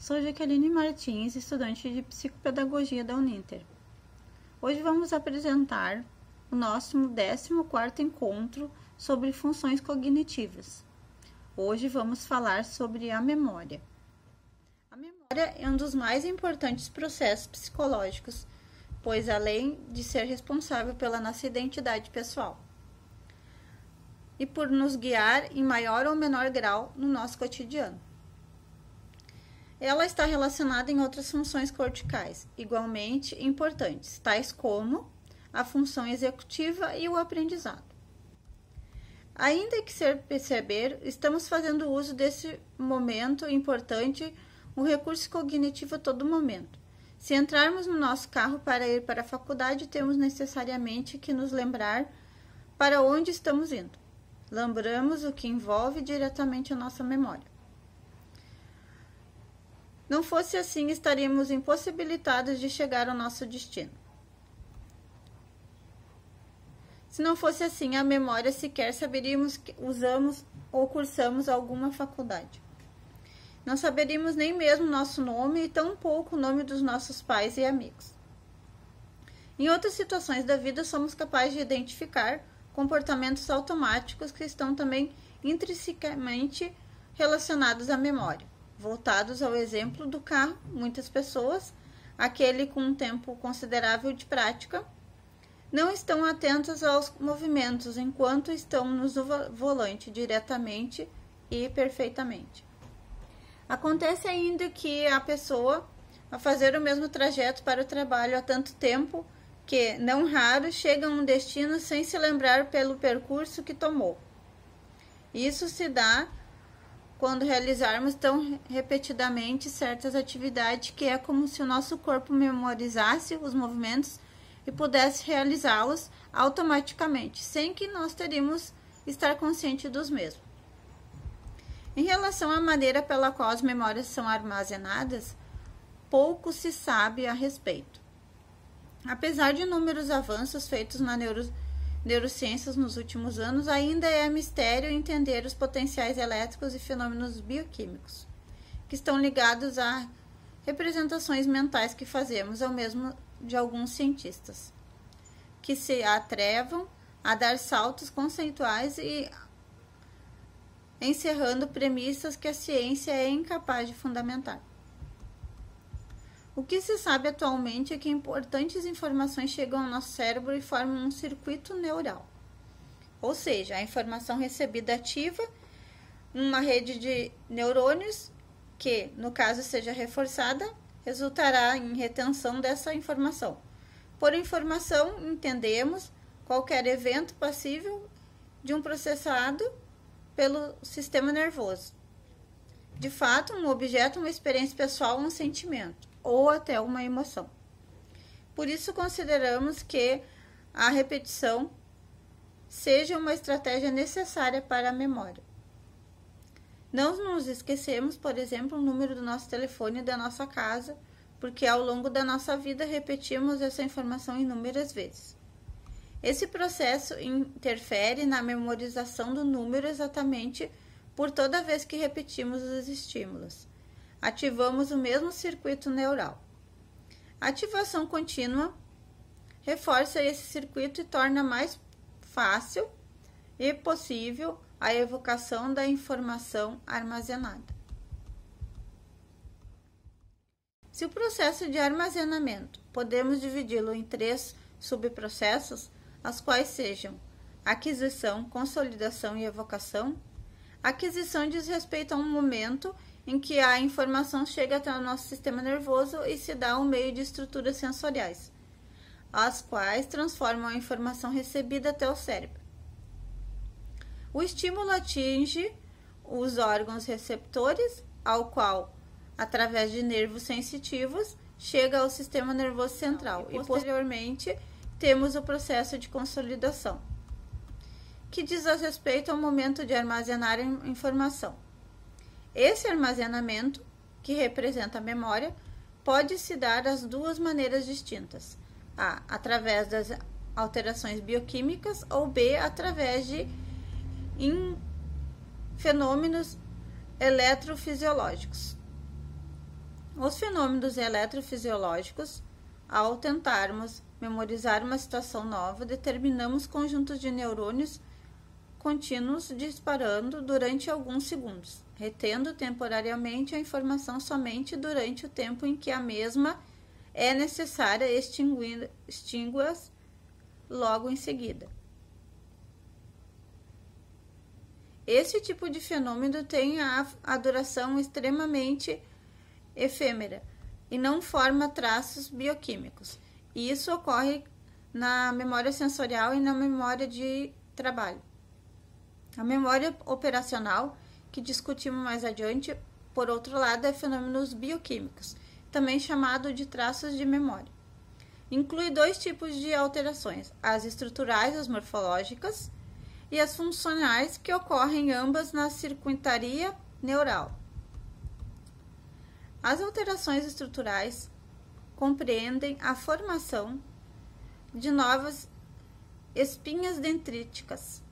Sou Jaqueline Martins, estudante de Psicopedagogia da Uninter. Hoje vamos apresentar o nosso 14º encontro sobre funções cognitivas. Hoje vamos falar sobre a memória. A memória é um dos mais importantes processos psicológicos, pois além de ser responsável pela nossa identidade pessoal e por nos guiar em maior ou menor grau no nosso cotidiano. Ela está relacionada em outras funções corticais, igualmente importantes, tais como a função executiva e o aprendizado. Ainda que sem perceber, estamos fazendo uso desse momento importante, o recurso cognitivo a todo momento. Se entrarmos no nosso carro para ir para a faculdade, temos necessariamente que nos lembrar para onde estamos indo. Lembramos o que envolve diretamente a nossa memória. Não fosse assim, estaríamos impossibilitados de chegar ao nosso destino. Se não fosse assim, a memória sequer saberíamos que usamos ou cursamos alguma faculdade. Não saberíamos nem mesmo nosso nome e tampouco o nome dos nossos pais e amigos. Em outras situações da vida, somos capazes de identificar comportamentos automáticos que estão também intrinsecamente relacionados à memória. Voltados ao exemplo do carro, muitas pessoas, aquele com um tempo considerável de prática, não estão atentas aos movimentos enquanto estão no volante diretamente e perfeitamente. Acontece ainda que a pessoa, a fazer o mesmo trajeto para o trabalho há tanto tempo que, não raro, chega a um destino sem se lembrar pelo percurso que tomou. Isso se dá quando realizarmos tão repetidamente certas atividades que é como se o nosso corpo memorizasse os movimentos e pudesse realizá-los automaticamente, sem que nós teríamos estar consciente dos mesmos. Em relação à maneira pela qual as memórias são armazenadas, pouco se sabe a respeito. Apesar de inúmeros avanços feitos na neurociências nos últimos anos, ainda é mistério entender os potenciais elétricos e fenômenos bioquímicos que estão ligados a representações mentais que fazemos, ao mesmo de alguns cientistas, que se atrevam a dar saltos conceituais e encerrando premissas que a ciência é incapaz de fundamentar. O que se sabe atualmente é que importantes informações chegam ao nosso cérebro e formam um circuito neural. Ou seja, a informação recebida ativa uma rede de neurônios que, no caso seja reforçada, resultará em retenção dessa informação. Por informação, entendemos qualquer evento passível de um processado pelo sistema nervoso. De fato, um objeto, uma experiência pessoal, um sentimento ou até uma emoção. Por isso, consideramos que a repetição seja uma estratégia necessária para a memória. Não nos esquecemos, por exemplo, o número do nosso telefone e da nossa casa, porque ao longo da nossa vida repetimos essa informação inúmeras vezes. Esse processo interfere na memorização do número exatamente por toda vez que repetimos os estímulos. Ativamos o mesmo circuito neural. A ativação contínua reforça esse circuito e torna mais fácil e possível a evocação da informação armazenada. Se o processo de armazenamento podemos dividi-lo em 3 subprocessos, as quais sejam aquisição, consolidação e evocação, a aquisição diz respeito a um momento em que a informação chega até o nosso sistema nervoso e se dá ao meio de estruturas sensoriais, as quais transformam a informação recebida até o cérebro. O estímulo atinge os órgãos receptores, ao qual, através de nervos sensitivos, chega ao sistema nervoso central e, posteriormente, temos o processo de consolidação, que diz respeito ao momento de armazenar a informação. Esse armazenamento, que representa a memória, pode se dar das duas maneiras distintas: A, através das alterações bioquímicas, ou B, através de fenômenos eletrofisiológicos. Os fenômenos eletrofisiológicos, ao tentarmos memorizar uma situação nova, determinamos conjuntos de neurônios contínuos disparando durante alguns segundos, retendo temporariamente a informação somente durante o tempo em que a mesma é necessária extingui-as logo em seguida. Esse tipo de fenômeno tem a duração extremamente efêmera e não forma traços bioquímicos. E isso ocorre na memória sensorial e na memória de trabalho. A memória operacional, que discutimos mais adiante, por outro lado, é fenômenos bioquímicos, também chamado de traços de memória. Inclui dois tipos de alterações, as estruturais, as morfológicas, e as funcionais, que ocorrem ambas na circuitaria neural. As alterações estruturais compreendem a formação de novas espinhas dendríticas,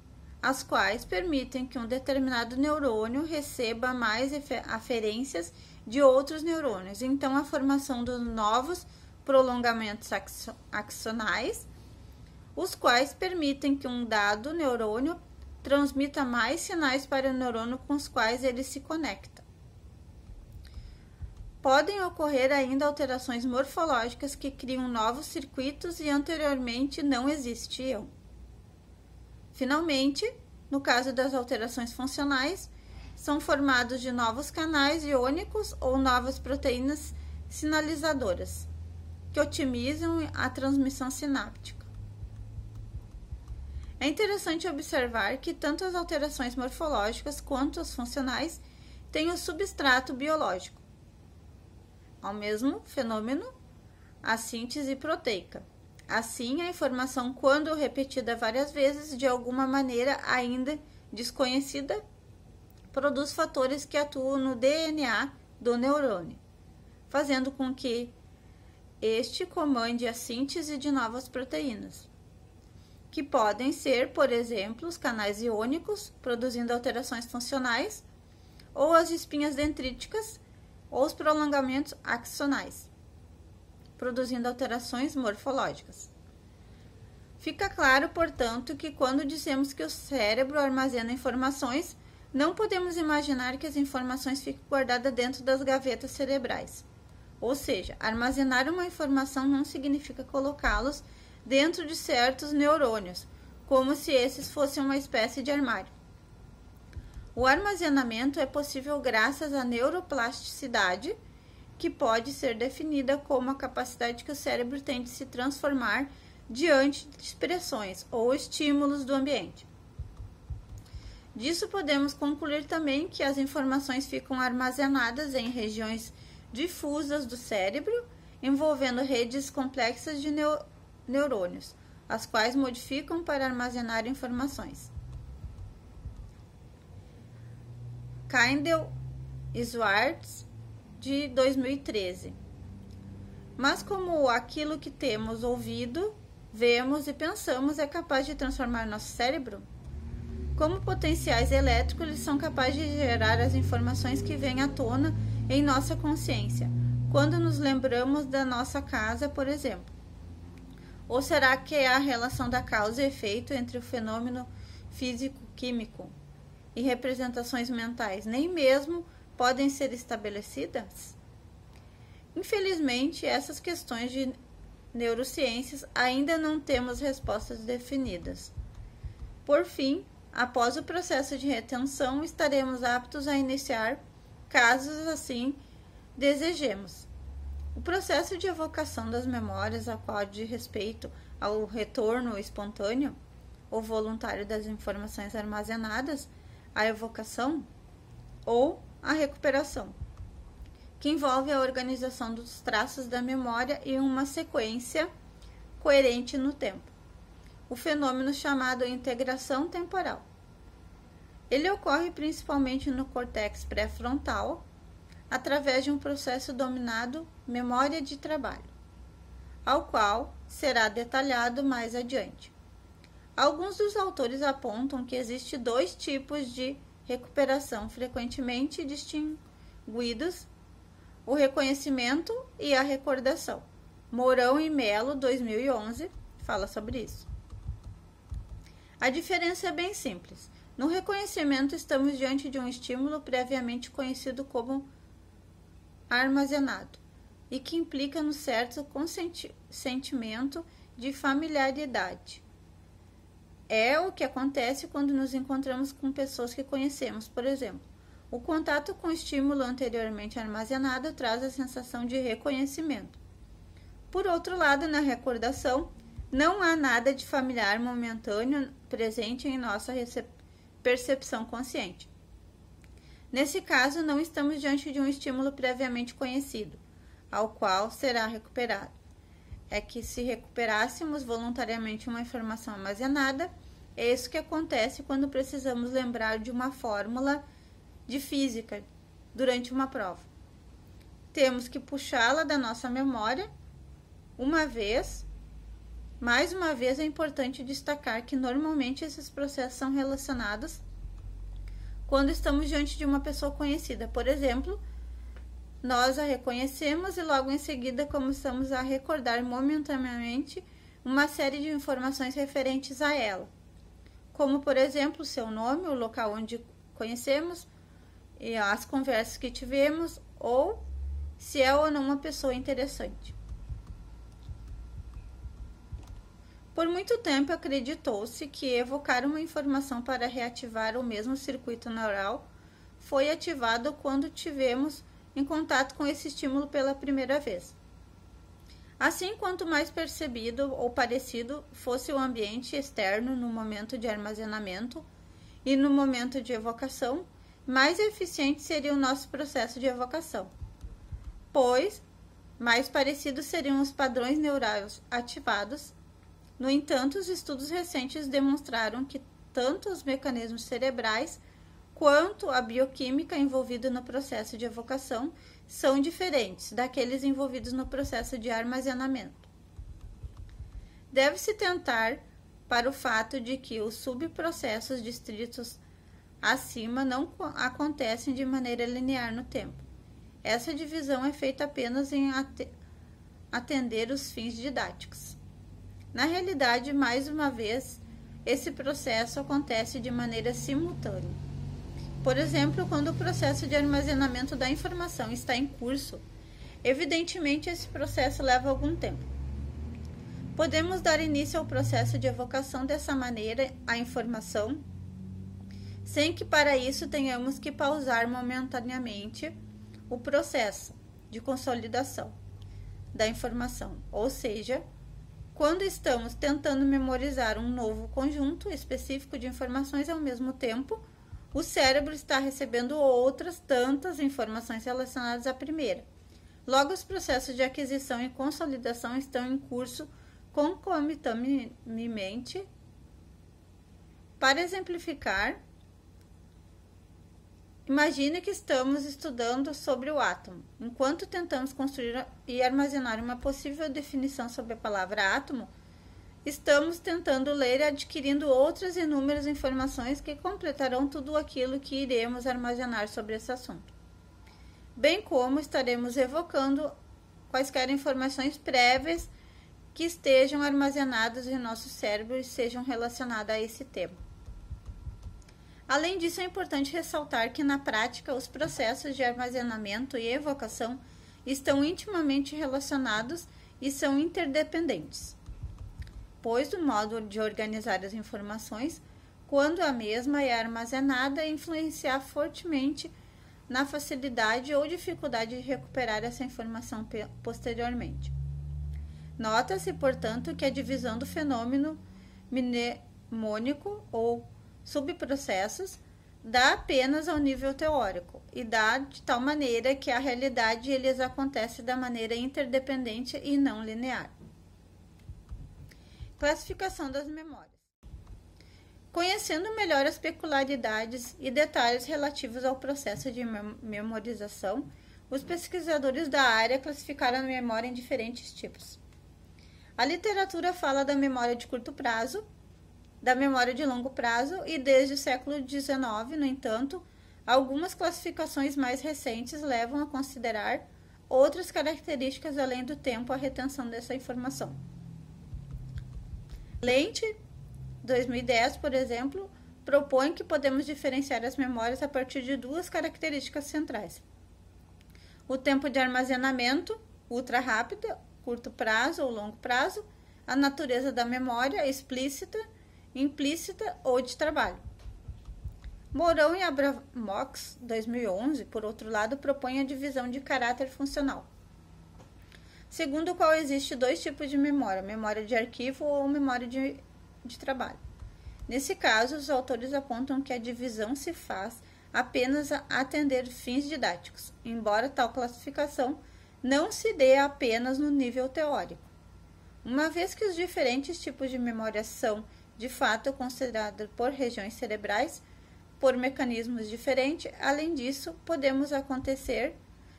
as quais permitem que um determinado neurônio receba mais aferências de outros neurônios. Então, a formação de novos prolongamentos axonais, os quais permitem que um dado neurônio transmita mais sinais para o neurônio com os quais ele se conecta. Podem ocorrer ainda alterações morfológicas que criam novos circuitos e anteriormente não existiam. Finalmente, no caso das alterações funcionais, são formados de novos canais iônicos ou novas proteínas sinalizadoras, que otimizam a transmissão sináptica. É interessante observar que tanto as alterações morfológicas quanto as funcionais têm o substrato biológico. Ao mesmo fenômeno, a síntese proteica. Assim, a informação, quando repetida várias vezes, de alguma maneira ainda desconhecida, produz fatores que atuam no DNA do neurônio, fazendo com que este comande a síntese de novas proteínas, que podem ser, por exemplo, os canais iônicos, produzindo alterações funcionais, ou as espinhas dendríticas, ou os prolongamentos axonais, produzindo alterações morfológicas. Fica claro, portanto, que quando dizemos que o cérebro armazena informações, não podemos imaginar que as informações fiquem guardadas dentro das gavetas cerebrais. Ou seja, armazenar uma informação não significa colocá-los dentro de certos neurônios, como se esses fossem uma espécie de armário. O armazenamento é possível graças à neuroplasticidade, que pode ser definida como a capacidade que o cérebro tem de se transformar diante de expressões ou estímulos do ambiente. Disso podemos concluir também que as informações ficam armazenadas em regiões difusas do cérebro, envolvendo redes complexas de neurônios, as quais modificam para armazenar informações. Kindle e Schwartz, de 2013. Mas como aquilo que temos ouvido, vemos e pensamos é capaz de transformar nosso cérebro? Como potenciais elétricos, eles são capazes de gerar as informações que vêm à tona em nossa consciência, quando nos lembramos da nossa casa, por exemplo. Ou será que é a relação da causa e efeito entre o fenômeno físico-químico e representações mentais nem mesmo podem ser estabelecidas? Infelizmente, essas questões de neurociências ainda não temos respostas definidas. Por fim, após o processo de retenção, estaremos aptos a iniciar casos assim desejemos. O processo de evocação das memórias, a qual diz respeito ao retorno espontâneo ou voluntário das informações armazenadas, a evocação ou a recuperação, que envolve a organização dos traços da memória em uma sequência coerente no tempo. O fenômeno chamado integração temporal. Ele ocorre principalmente no córtex pré-frontal, através de um processo denominado memória de trabalho, ao qual será detalhado mais adiante. Alguns dos autores apontam que existem dois tipos de recuperação frequentemente distinguidos o reconhecimento e a recordação. Mourão e Melo, 2011, fala sobre isso. A diferença é bem simples. No reconhecimento, estamos diante de um estímulo previamente conhecido como armazenado e que implica no certo sentimento de familiaridade. É o que acontece quando nos encontramos com pessoas que conhecemos, por exemplo. O contato com o estímulo anteriormente armazenado traz a sensação de reconhecimento. Por outro lado, na recordação, não há nada de familiar momentâneo presente em nossa percepção consciente. Nesse caso, não estamos diante de um estímulo previamente conhecido, ao qual será recuperado. É que se recuperássemos voluntariamente uma informação armazenada, é isso que acontece quando precisamos lembrar de uma fórmula de física durante uma prova. Temos que puxá-la da nossa memória uma vez. Mais uma vez, é importante destacar que normalmente esses processos são relacionados quando estamos diante de uma pessoa conhecida. Por exemplo, nós a reconhecemos e logo em seguida começamos a recordar momentaneamente uma série de informações referentes a ela, como, por exemplo, o seu nome, o local onde conhecemos, e as conversas que tivemos, ou se é ou não uma pessoa interessante. Por muito tempo acreditou-se que evocar uma informação para reativar o mesmo circuito neural foi ativado quando tivemos em contato com esse estímulo pela primeira vez. Assim, quanto mais percebido ou parecido fosse o ambiente externo no momento de armazenamento e no momento de evocação, mais eficiente seria o nosso processo de evocação, pois mais parecidos seriam os padrões neurais ativados. No entanto, os estudos recentes demonstraram que tanto os mecanismos cerebrais quanto a bioquímica envolvida no processo de evocação são diferentes daqueles envolvidos no processo de armazenamento. Deve-se tentar para o fato de que os subprocessos descritos acima não acontecem de maneira linear no tempo. Essa divisão é feita apenas em atender os fins didáticos. Na realidade, mais uma vez, esse processo acontece de maneira simultânea. Por exemplo, quando o processo de armazenamento da informação está em curso, evidentemente esse processo leva algum tempo. Podemos dar início ao processo de evocação dessa maneira à informação, sem que para isso tenhamos que pausar momentaneamente o processo de consolidação da informação, ou seja, quando estamos tentando memorizar um novo conjunto específico de informações ao mesmo tempo, o cérebro está recebendo outras tantas informações relacionadas à primeira. Logo, os processos de aquisição e consolidação estão em curso concomitantemente. Para exemplificar, imagine que estamos estudando sobre o átomo. Enquanto tentamos construir e armazenar uma possível definição sobre a palavra átomo, estamos tentando ler e adquirindo outras inúmeras informações que completarão tudo aquilo que iremos armazenar sobre esse assunto. Bem como estaremos evocando quaisquer informações prévias que estejam armazenadas em nosso cérebro e sejam relacionadas a esse tema. Além disso, é importante ressaltar que, na prática, os processos de armazenamento e evocação estão intimamente relacionados e são interdependentes, pois o modo de organizar as informações, quando a mesma é armazenada, influenciar fortemente na facilidade ou dificuldade de recuperar essa informação posteriormente. Nota-se, portanto, que a divisão do fenômeno mnemônico ou subprocessos dá apenas ao nível teórico e dá de tal maneira que a realidade eles acontece da maneira interdependente e não linear. Classificação das memórias. Conhecendo melhor as peculiaridades e detalhes relativos ao processo de memorização, os pesquisadores da área classificaram a memória em diferentes tipos. A literatura fala da memória de curto prazo, da memória de longo prazo e desde o século XIX, no entanto, algumas classificações mais recentes levam a considerar outras características além do tempo a retenção dessa informação. Lente 2010, por exemplo, propõe que podemos diferenciar as memórias a partir de duas características centrais: o tempo de armazenamento, ultra rápido, curto prazo ou longo prazo, a natureza da memória, explícita, implícita ou de trabalho. Mourão e Abramox, 2011, por outro lado, propõem a divisão de caráter funcional, segundo o qual existe dois tipos de memória: memória de arquivo ou memória de trabalho. Nesse caso, os autores apontam que a divisão se faz apenas a atender fins didáticos, embora tal classificação não se dê apenas no nível teórico. Uma vez que os diferentes tipos de memória são, de fato, considerados por regiões cerebrais, por mecanismos diferentes, além disso, podemos acontecer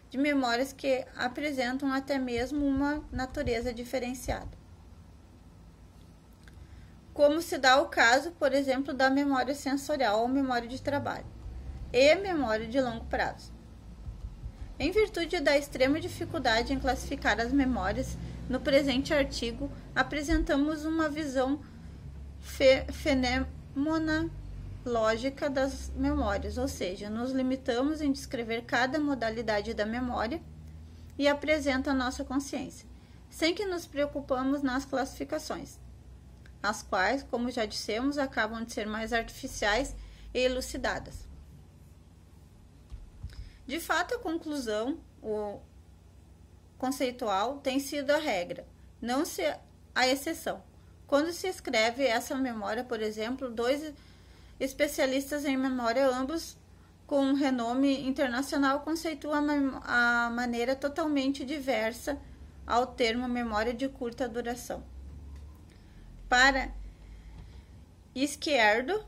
de memórias que apresentam até mesmo uma natureza diferenciada. Como se dá o caso, por exemplo, da memória sensorial ou memória de trabalho, e memória de longo prazo. Em virtude da extrema dificuldade em classificar as memórias, no presente artigo apresentamos uma visão fenomenológica das memórias, ou seja, nos limitamos em descrever cada modalidade da memória e apresenta a nossa consciência, sem que nos preocupamos nas classificações, as quais, como já dissemos, acabam de ser mais artificiais e elucidadas. De fato, a conclusão conceitual tem sido a regra, não a exceção. Quando se escreve essa memória, por exemplo, dois especialistas em memória, ambos com renome internacional, conceituam a maneira totalmente diversa ao termo memória de curta duração. Para Izquierdo,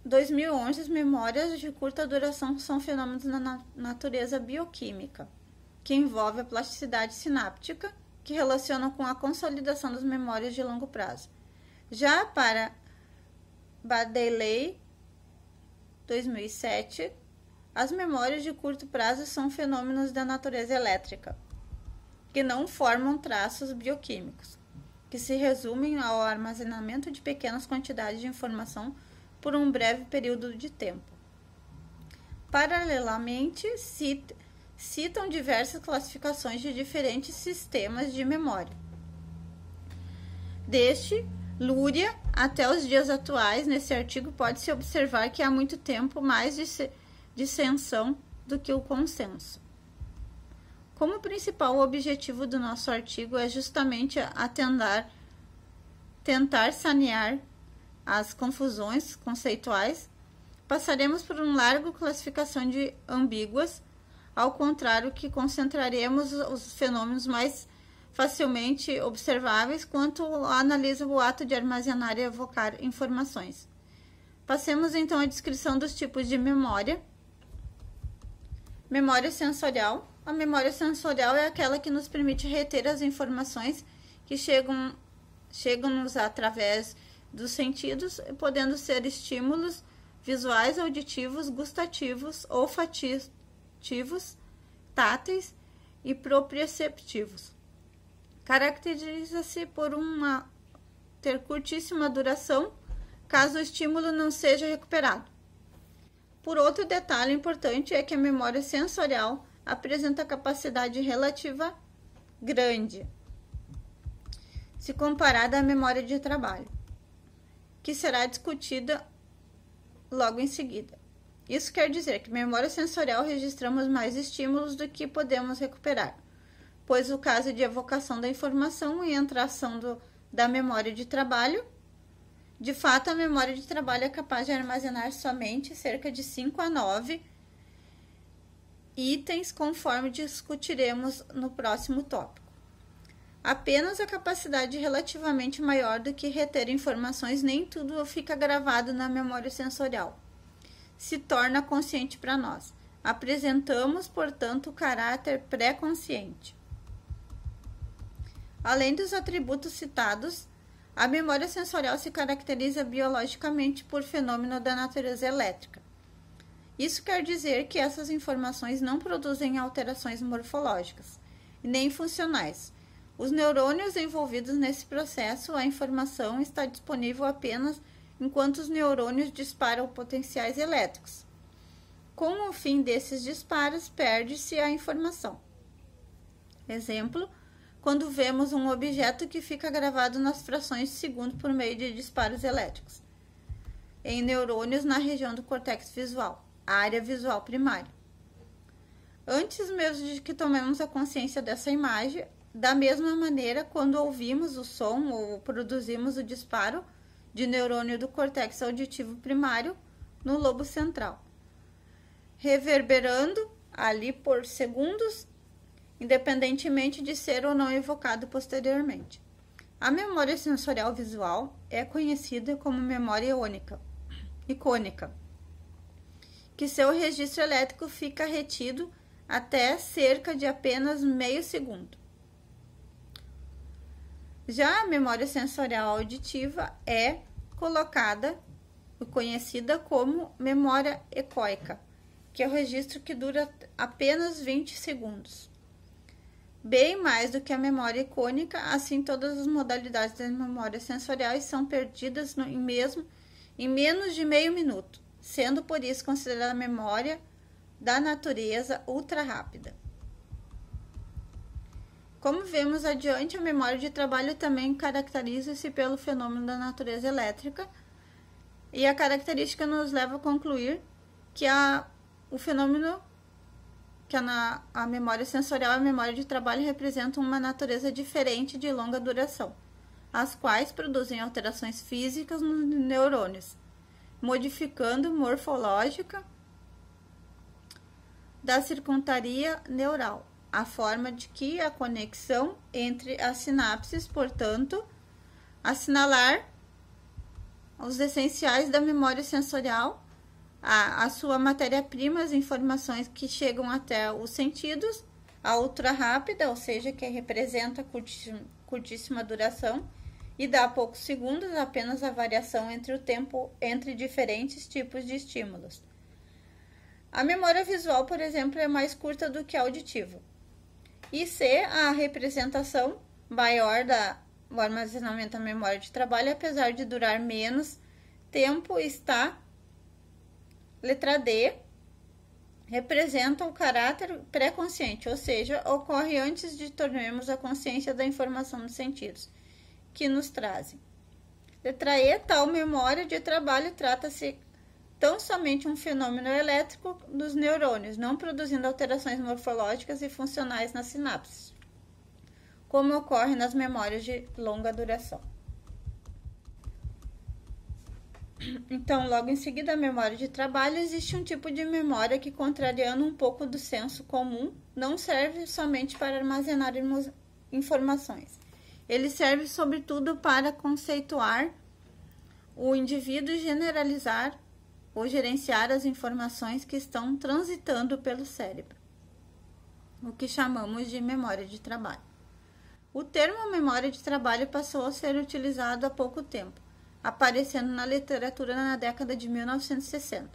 2011, as memórias de curta duração são fenômenos na natureza bioquímica, que envolve a plasticidade sináptica, que relacionam com a consolidação das memórias de longo prazo. Já para Baddeley, 2007, as memórias de curto prazo são fenômenos da natureza elétrica, que não formam traços bioquímicos, que se resumem ao armazenamento de pequenas quantidades de informação por um breve período de tempo. Paralelamente, citam diversas classificações de diferentes sistemas de memória. Desde Luria até os dias atuais, nesse artigo pode-se observar que há muito tempo mais dissensão do que o consenso. Como principal objetivo do nosso artigo é justamente tentar sanear as confusões conceituais, passaremos por uma larga classificação de ambíguas, ao contrário que concentraremos os fenômenos mais facilmente observáveis quanto analisa o ato de armazenar e evocar informações. Passemos então à descrição dos tipos de memória. Memória sensorial. A memória sensorial é aquela que nos permite reter as informações que chegam-nos através dos sentidos, podendo ser estímulos visuais, auditivos, gustativos, olfativos, táteis e proprioceptivos. Caracteriza-se por ter curtíssima duração, caso o estímulo não seja recuperado. Por outro detalhe importante é que a memória sensorial apresenta capacidade relativa grande, se comparada à memória de trabalho, que será discutida logo em seguida. Isso quer dizer que memória sensorial registramos mais estímulos do que podemos recuperar, pois o caso de evocação da informação entra a ação da memória de trabalho. De fato, a memória de trabalho é capaz de armazenar somente cerca de 5 a 9 itens, conforme discutiremos no próximo tópico. Apenas a capacidade relativamente maior do que reter informações, nem tudo fica gravado na memória sensorial, se torna consciente para nós. Apresentamos, portanto, o caráter pré-consciente. Além dos atributos citados, a memória sensorial se caracteriza biologicamente por fenômeno da natureza elétrica, Isso quer dizer que essas informações não produzem alterações morfológicas e nem funcionais. Os neurônios envolvidos nesse processo, a informação está disponível apenas enquanto os neurônios disparam potenciais elétricos. Com o fim desses disparos, perde-se a informação. Exemplo, quando vemos um objeto que fica gravado nas frações de segundo por meio de disparos elétricos, em neurônios na região do córtex visual, a área visual primária. Antes mesmo de que tomemos a consciência dessa imagem, da mesma maneira, quando ouvimos o som ou produzimos o disparo de neurônio do córtex auditivo primário no lobo central, reverberando ali por segundos, independentemente de ser ou não evocado posteriormente. A memória sensorial visual é conhecida como memória icônica, que seu registro elétrico fica retido até cerca de apenas meio segundo. Já a memória sensorial auditiva é conhecida como memória ecoica, que é o registro que dura apenas 20 segundos. Bem mais do que a memória icônica, assim todas as modalidades das memórias sensoriais são perdidas em menos de meio minuto, sendo por isso considerada memória da natureza ultra rápida. Como vemos adiante, a memória de trabalho também caracteriza-se pelo fenômeno da natureza elétrica, e a característica nos leva a concluir que a memória sensorial e a memória de trabalho representam uma natureza diferente de longa duração, as quais produzem alterações físicas nos neurônios, modificando morfológica da circuitaria neural, a forma de que a conexão entre as sinapses, portanto, assinalar os essenciais da memória sensorial, a sua matéria-prima, as informações que chegam até os sentidos, a ultra rápida, ou seja, que representa curtíssima duração, e dá poucos segundos, apenas a variação entre o tempo entre diferentes tipos de estímulos. A memória visual, por exemplo, é mais curta do que a auditiva. E C, a representação maior do armazenamento da memória de trabalho, apesar de durar menos tempo, está. Letra D, representa o caráter pré-consciente, ou seja, ocorre antes de tornarmos a consciência da informação dos sentidos que nos trazem. Letra E, tal memória de trabalho trata-se tão somente um fenômeno elétrico dos neurônios, não produzindo alterações morfológicas e funcionais nas sinapses, como ocorre nas memórias de longa duração. Então, logo em seguida, a memória de trabalho, existe um tipo de memória que, contrariando um pouco do senso comum, não serve somente para armazenar informações. Ele serve, sobretudo, para conceituar o indivíduo e generalizar ou gerenciar as informações que estão transitando pelo cérebro, o que chamamos de memória de trabalho. O termo memória de trabalho passou a ser utilizado há pouco tempo, aparecendo na literatura na década de 1960,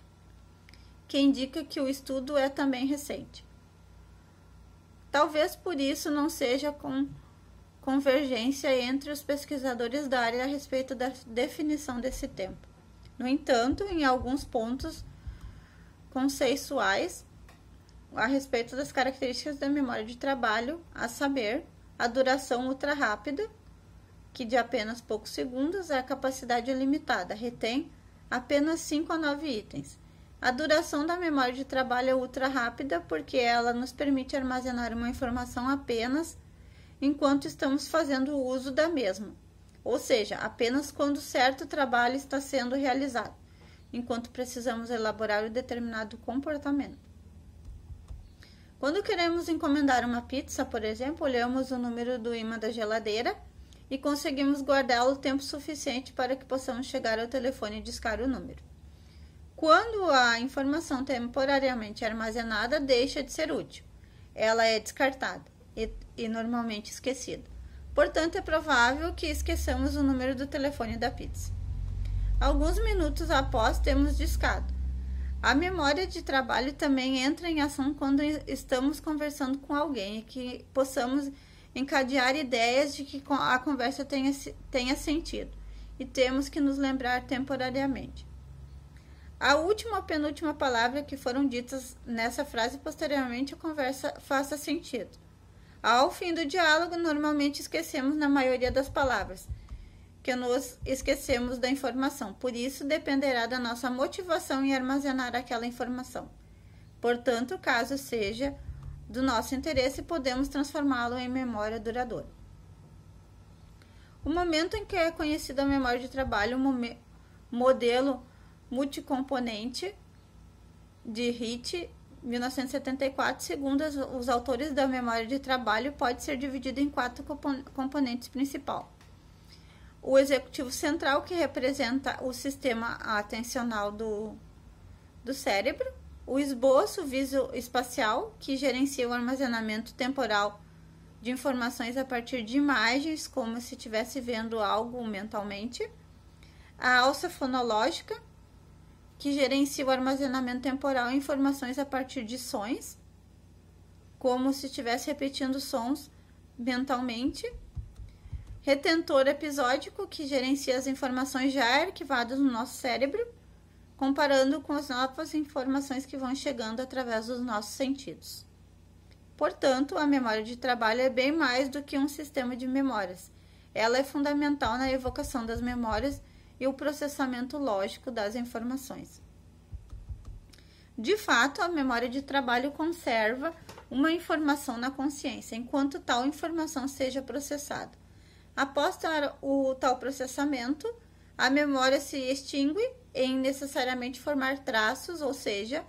que indica que o estudo é também recente. Talvez por isso não seja com convergência entre os pesquisadores da área a respeito da definição desse tempo. No entanto, em alguns pontos conceituais a respeito das características da memória de trabalho, a saber, a duração ultra rápida, que de apenas poucos segundos, a capacidade limitada, retém apenas 5 a 9 itens. A duração da memória de trabalho é ultra rápida porque ela nos permite armazenar uma informação apenas enquanto estamos fazendo uso da mesma, ou seja, apenas quando certo trabalho está sendo realizado, enquanto precisamos elaborar um determinado comportamento. Quando queremos encomendar uma pizza, por exemplo, olhamos o número do ímã da geladeira e conseguimos guardá-lo o tempo suficiente para que possamos chegar ao telefone e discar o número. Quando a informação temporariamente armazenada deixa de ser útil, ela é descartada e normalmente esquecida. Portanto, é provável que esqueçamos o número do telefone da pizza. Alguns minutos após termos discado, A memória de trabalho também entra em ação quando estamos conversando com alguém e que possamos encadear ideias de que a conversa tenha sentido e temos que nos lembrar temporariamente. A última ou penúltima palavra que foram ditas nessa frase, posteriormente a conversa faça sentido. Ao fim do diálogo, normalmente esquecemos na maioria das palavras, que nos esquecemos da informação. Por isso, dependerá da nossa motivação em armazenar aquela informação. Portanto, caso seja do nosso interesse, podemos transformá-lo em memória duradoura. O momento em que é conhecida a memória de trabalho, modelo multicomponente de Hitt, 1974, segundo os autores da memória de trabalho, pode ser dividido em 4 componentes principais. O executivo central, que representa o sistema atencional do cérebro. O esboço visoespacial, que gerencia o armazenamento temporal de informações a partir de imagens, como se estivesse vendo algo mentalmente. A alça fonológica, que gerencia o armazenamento temporal de informações a partir de sons, como se estivesse repetindo sons mentalmente. Retentor episódico, que gerencia as informações já arquivadas no nosso cérebro, comparando com as novas informações que vão chegando através dos nossos sentidos. Portanto, a memória de trabalho é bem mais do que um sistema de memórias. Ela é fundamental na evocação das memórias e o processamento lógico das informações. De fato, a memória de trabalho conserva uma informação na consciência, enquanto tal informação seja processada. Após o tal processamento, a memória se extingue em necessariamente formar traços, ou seja,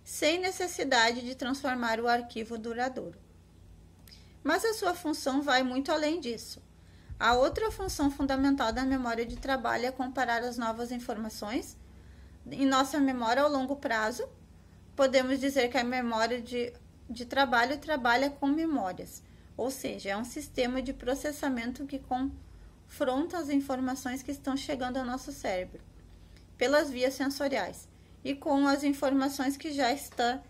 sem necessidade de transformar o arquivo duradouro. Mas a sua função vai muito além disso. A outra função fundamental da memória de trabalho é comparar as novas informações em nossa memória ao longo prazo. Podemos dizer que a memória de trabalho trabalha com memórias, ou seja, é um sistema de processamento que confronta as informações que estão chegando ao nosso cérebro pelas vias sensoriais e com as informações que já estão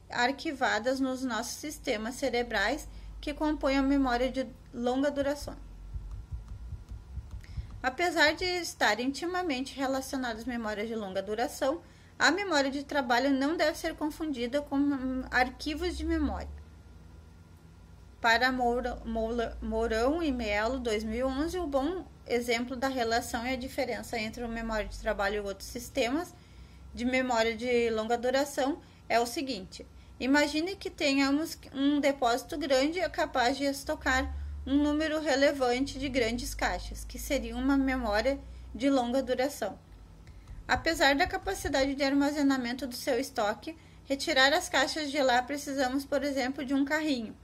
arquivadas nos nossos sistemas cerebrais que compõem a memória de longa duração. Apesar de estar intimamente relacionadas às memórias de longa duração, a memória de trabalho não deve ser confundida com arquivos de memória. Para Mourão e Melo, 2011, o bom exemplo da relação e a diferença entre a memória de trabalho e outros sistemas de memória de longa duração é o seguinte: imagine que tenhamos um depósito grande capaz de estocar um número relevante de grandes caixas, que seria uma memória de longa duração. Apesar da capacidade de armazenamento do seu estoque, retirar as caixas de lá precisamos, por exemplo, de um carrinho,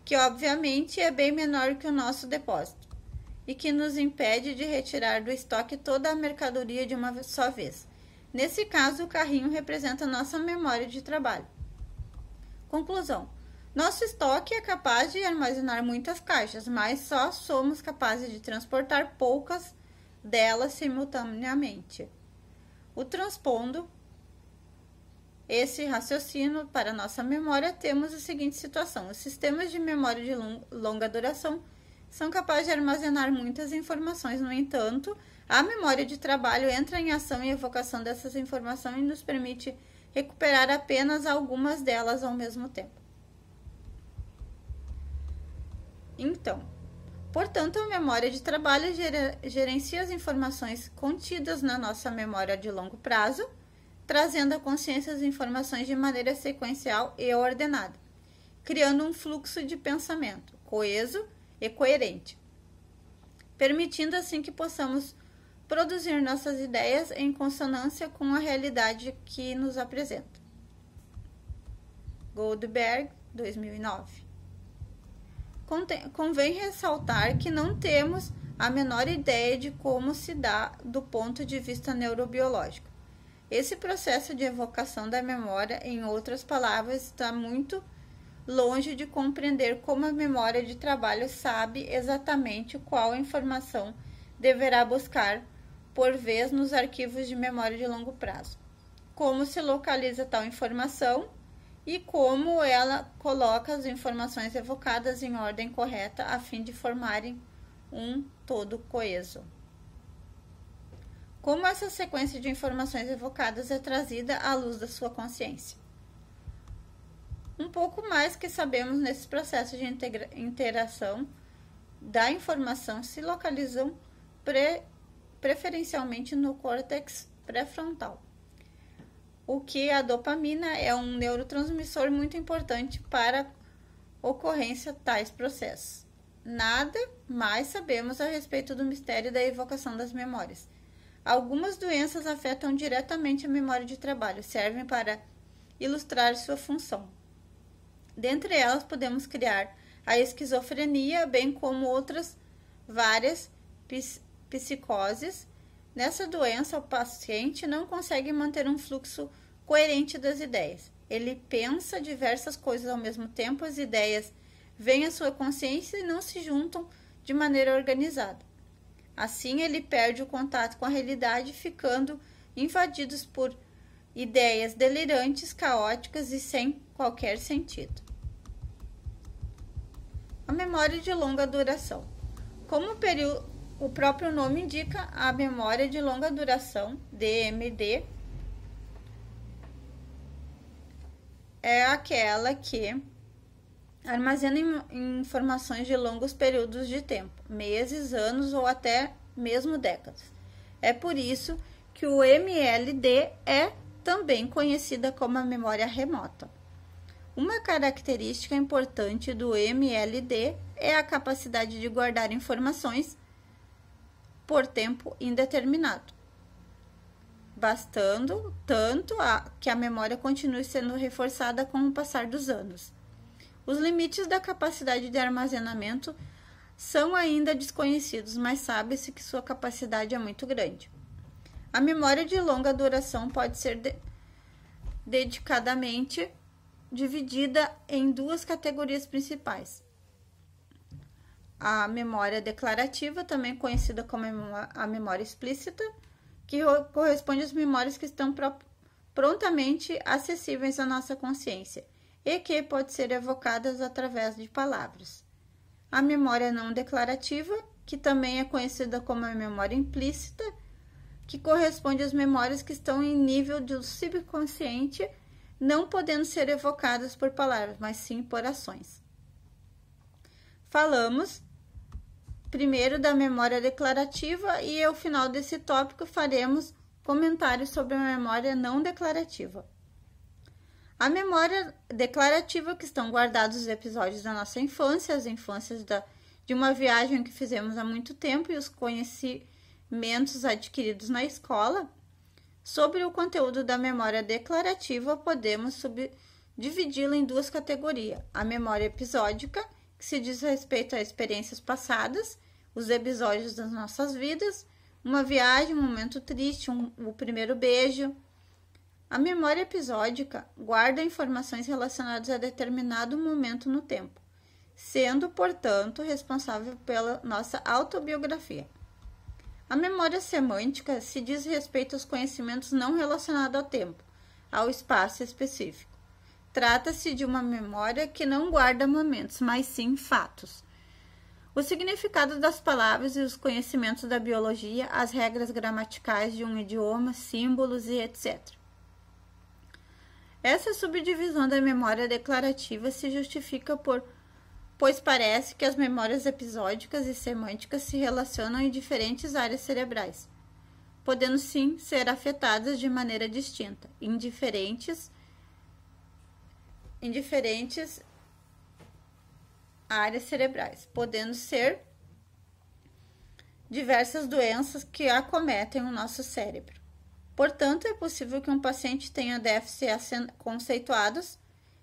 que obviamente é bem menor que o nosso depósito, e que nos impede de retirar do estoque toda a mercadoria de uma só vez. Nesse caso, o carrinho representa nossa memória de trabalho. Conclusão: nosso estoque é capaz de armazenar muitas caixas, mas só somos capazes de transportar poucas delas simultaneamente. Transpondo esse raciocínio para nossa memória, temos a seguinte situação: os sistemas de memória de longa duração são capazes de armazenar muitas informações. No entanto, a memória de trabalho entra em ação e evocação dessas informações e nos permite recuperar apenas algumas delas ao mesmo tempo. Então, portanto, a memória de trabalho gerencia as informações contidas na nossa memória de longo prazo, trazendo à consciência as informações de maneira sequencial e ordenada, criando um fluxo de pensamento coeso e coerente, permitindo assim que possamos produzir nossas ideias em consonância com a realidade que nos apresenta. Goldberg, 2009. Convém ressaltar que não temos a menor ideia de como se dá do ponto de vista neurobiológico. Esse processo de evocação da memória, em outras palavras, está muito longe de compreender como a memória de trabalho sabe exatamente qual informação deverá buscar por vez nos arquivos de memória de longo prazo. como se localiza tal informação e como ela coloca as informações evocadas em ordem correta a fim de formarem um todo coeso. Como essa sequência de informações evocadas é trazida à luz da sua consciência. Um pouco mais que sabemos nesse processo de interação da informação se localizam preferencialmente no córtex pré-frontal, o que a dopamina é um neurotransmissor muito importante para a ocorrência de tais processos. Nada mais sabemos a respeito do mistério da evocação das memórias. Algumas doenças afetam diretamente a memória de trabalho, servem para ilustrar sua função. Dentre elas, podemos criar a esquizofrenia, bem como outras várias psicoses. Nessa doença, o paciente não consegue manter um fluxo coerente das ideias. Ele pensa diversas coisas ao mesmo tempo, as ideias vêm à sua consciência e não se juntam de maneira organizada. Assim, ele perde o contato com a realidade, ficando invadido por ideias delirantes, caóticas e sem qualquer sentido. A memória de longa duração. Como o próprio nome indica, a memória de longa duração, DMD, é aquela que armazena informações de longos períodos de tempo, meses, anos ou até mesmo décadas. É por isso que o MLD é também conhecida como a memória remota. Uma característica importante do MLD é a capacidade de guardar informações por tempo indeterminado, bastando tanto que a memória continue sendo reforçada com o passar dos anos. Os limites da capacidade de armazenamento são ainda desconhecidos, mas sabe-se que sua capacidade é muito grande. A memória de longa duração pode ser dedicadamente dividida em duas categorias principais. A memória declarativa, também conhecida como a memória explícita, que corresponde às memórias que estão prontamente acessíveis à nossa consciência e que pode ser evocadas através de palavras. A memória não declarativa, que também é conhecida como a memória implícita, que corresponde às memórias que estão em nível do subconsciente, não podendo ser evocadas por palavras, mas sim por ações. Falamos primeiro da memória declarativa e ao final desse tópico faremos comentários sobre a memória não declarativa. A memória declarativa, que estão guardados os episódios da nossa infância, as infâncias de uma viagem que fizemos há muito tempo e os conhecimentos adquiridos na escola. Sobre o conteúdo da memória declarativa, podemos subdividi-la em duas categorias. A memória episódica, que se diz respeito a experiências passadas, os episódios das nossas vidas, uma viagem, um momento triste, o primeiro beijo. A memória episódica guarda informações relacionadas a determinado momento no tempo, sendo, portanto, responsável pela nossa autobiografia. A memória semântica se diz respeito aos conhecimentos não relacionados ao tempo, ao espaço específico. Trata-se de uma memória que não guarda momentos, mas sim fatos. O significado das palavras e os conhecimentos da biologia, as regras gramaticais de um idioma, símbolos e etc. Essa subdivisão da memória declarativa se justifica pois parece que as memórias episódicas e semânticas se relacionam em diferentes áreas cerebrais, podendo sim ser afetadas de maneira distinta, em diferentes áreas cerebrais, podendo ser diversas doenças que acometem o nosso cérebro. Portanto, é possível que um paciente tenha déficits conceituados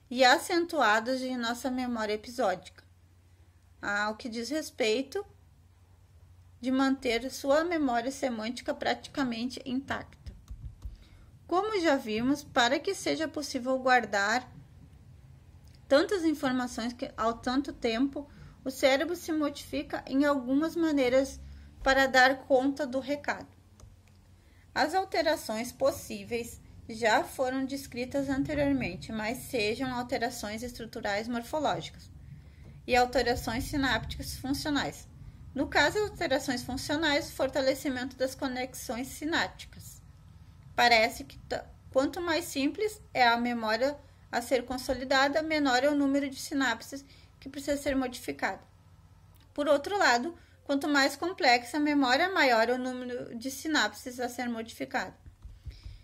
e acentuados de nossa memória episódica, ao que diz respeito de manter sua memória semântica praticamente intacta. Como já vimos, para que seja possível guardar tantas informações ao tanto tempo, o cérebro se modifica em algumas maneiras para dar conta do recado. As alterações possíveis já foram descritas anteriormente, mas sejam alterações estruturais morfológicas e alterações sinápticas funcionais. No caso de alterações funcionais, o fortalecimento das conexões sinápticas. Parece que quanto mais simples é a memória a ser consolidada, menor é o número de sinapses que precisa ser modificado. Por outro lado, quanto mais complexa a memória, maior é o número de sinapses a ser modificado.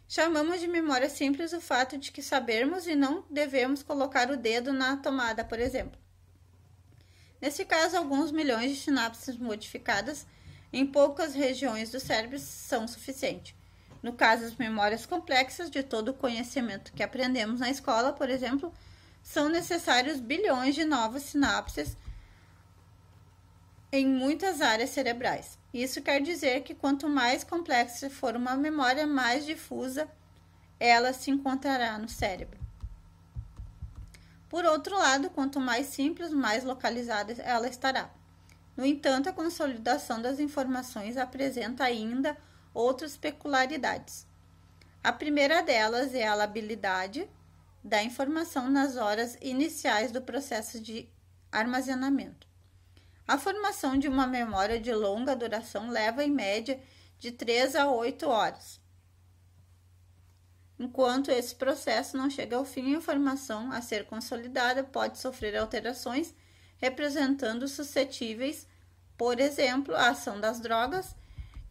Chamamos de memória simples o fato de que sabemos e não devemos colocar o dedo na tomada, por exemplo. Nesse caso, alguns milhões de sinapses modificadas em poucas regiões do cérebro são suficientes. No caso, as memórias complexas de todo o conhecimento que aprendemos na escola, por exemplo, são necessários bilhões de novas sinapses em muitas áreas cerebrais. Isso quer dizer que quanto mais complexa for uma memória, mais difusa ela se encontrará no cérebro. Por outro lado, quanto mais simples, mais localizada ela estará. No entanto, a consolidação das informações apresenta ainda outras peculiaridades. A primeira delas é a labilidade da informação nas horas iniciais do processo de armazenamento. A formação de uma memória de longa duração leva em média de 3 a 8 horas. Enquanto esse processo não chega ao fim, a informação a ser consolidada pode sofrer alterações, representando suscetíveis, por exemplo, a ação das drogas,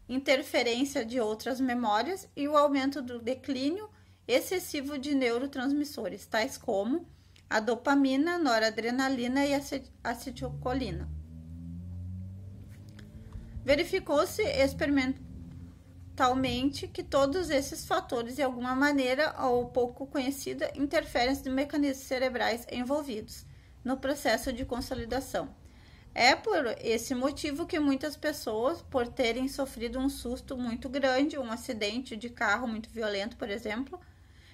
interferência de outras memórias e o aumento do declínio excessivo de neurotransmissores, tais como a dopamina, noradrenalina e acetilcolina. Verificou-se experimentalmente que todos esses fatores, de alguma maneira ou pouco conhecida, interferem nos mecanismos cerebrais envolvidos no processo de consolidação. É por esse motivo que muitas pessoas, por terem sofrido um susto muito grande, um acidente de carro muito violento, por exemplo,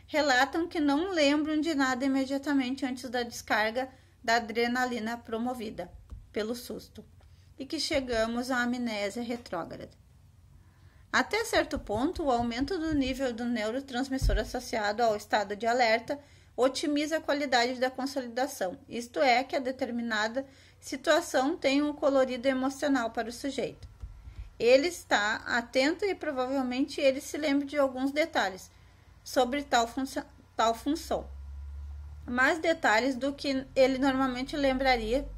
relatam que não lembram de nada imediatamente antes da descarga da adrenalina promovida pelo susto, e que chegamos à amnésia retrógrada. Até certo ponto, o aumento do nível do neurotransmissor associado ao estado de alerta otimiza a qualidade da consolidação, isto é, que a determinada situação tem um colorido emocional para o sujeito. Ele está atento e provavelmente ele se lembra de alguns detalhes sobre tal função, mais detalhes do que ele normalmente lembraria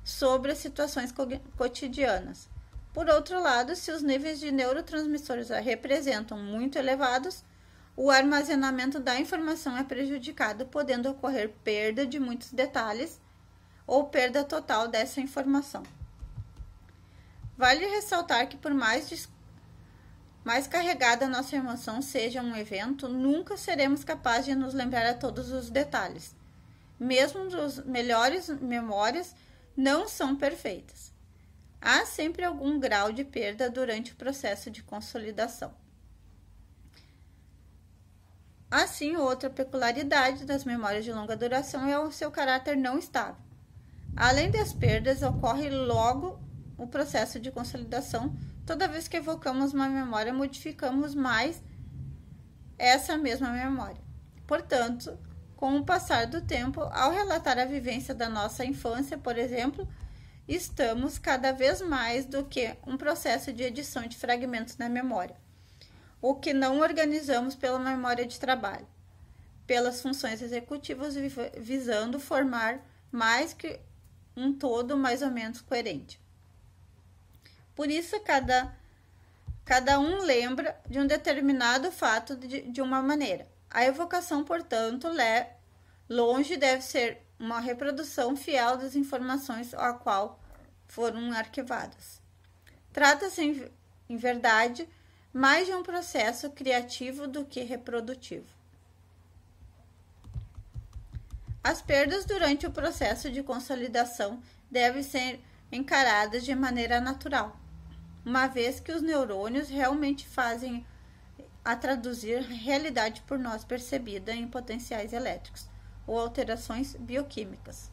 sobre as situações cotidianas. Por outro lado, se os níveis de neurotransmissores representam muito elevados, o armazenamento da informação é prejudicado, podendo ocorrer perda de muitos detalhes ou perda total dessa informação. Vale ressaltar que por mais carregada a nossa emoção seja um evento, nunca seremos capazes de nos lembrar a todos os detalhes. Mesmo as melhores memórias não são perfeitas. Há sempre algum grau de perda durante o processo de consolidação. Assim, outra peculiaridade das memórias de longa duração é o seu caráter não estável. Além das perdas, ocorre logo o processo de consolidação. Toda vez que evocamos uma memória, modificamos mais essa mesma memória. Portanto, com o passar do tempo, ao relatar a vivência da nossa infância, por exemplo, estamos cada vez mais do que um processo de edição de fragmentos na memória, o que não organizamos pela memória de trabalho, pelas funções executivas, visando formar mais que um todo mais ou menos coerente. Por isso, cada um lembra de um determinado fato de uma maneira. A evocação, portanto, longe deve ser uma reprodução fiel das informações a qual foram arquivadas. Trata-se, em verdade, mais de um processo criativo do que reprodutivo. As perdas durante o processo de consolidação devem ser encaradas de maneira natural, uma vez que os neurônios realmente fazem a traduzir a realidade por nós percebida em potenciais elétricos ou alterações bioquímicas.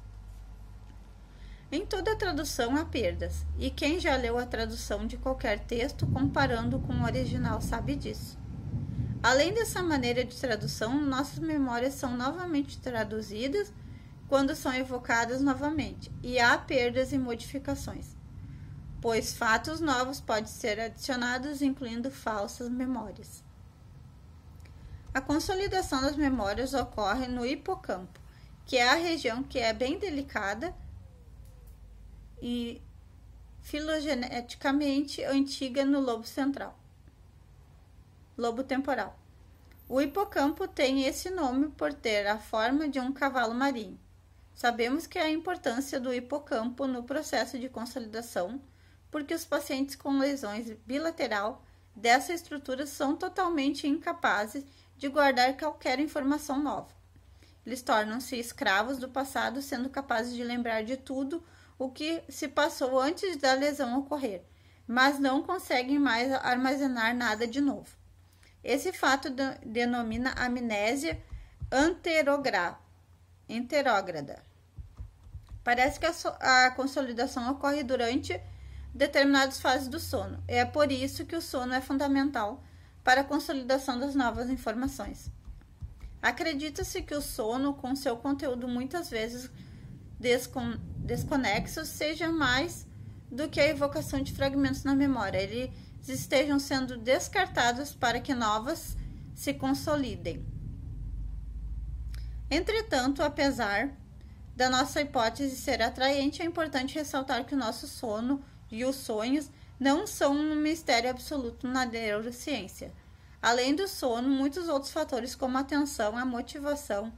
Em toda tradução há perdas, e quem já leu a tradução de qualquer texto comparando com o original sabe disso. Além dessa maneira de tradução, nossas memórias são novamente traduzidas quando são evocadas novamente, e há perdas e modificações, pois fatos novos podem ser adicionados, incluindo falsas memórias. A consolidação das memórias ocorre no hipocampo, que é a região que é bem delicada e filogeneticamente antiga no lobo central, lobo temporal. O hipocampo tem esse nome por ter a forma de um cavalo marinho. Sabemos que há a importância do hipocampo no processo de consolidação, porque os pacientes com lesões bilateral dessa estrutura são totalmente incapazes de guardar qualquer informação nova. Eles tornam-se escravos do passado, sendo capazes de lembrar de tudo o que se passou antes da lesão ocorrer, mas não conseguem mais armazenar nada de novo. Esse fato denomina amnésia anterógrada. Parece que a consolidação ocorre durante determinadas fases do sono. É por isso que o sono é fundamental para a consolidação das novas informações. Acredita-se que o sono, com seu conteúdo muitas vezes desconexo, seja mais do que a evocação de fragmentos na memória. Eles estejam sendo descartados para que novas se consolidem. Entretanto, apesar da nossa hipótese ser atraente, é importante ressaltar que o nosso sono e os sonhos não são um mistério absoluto na neurociência. Além do sono, muitos outros fatores como a atenção, a motivação,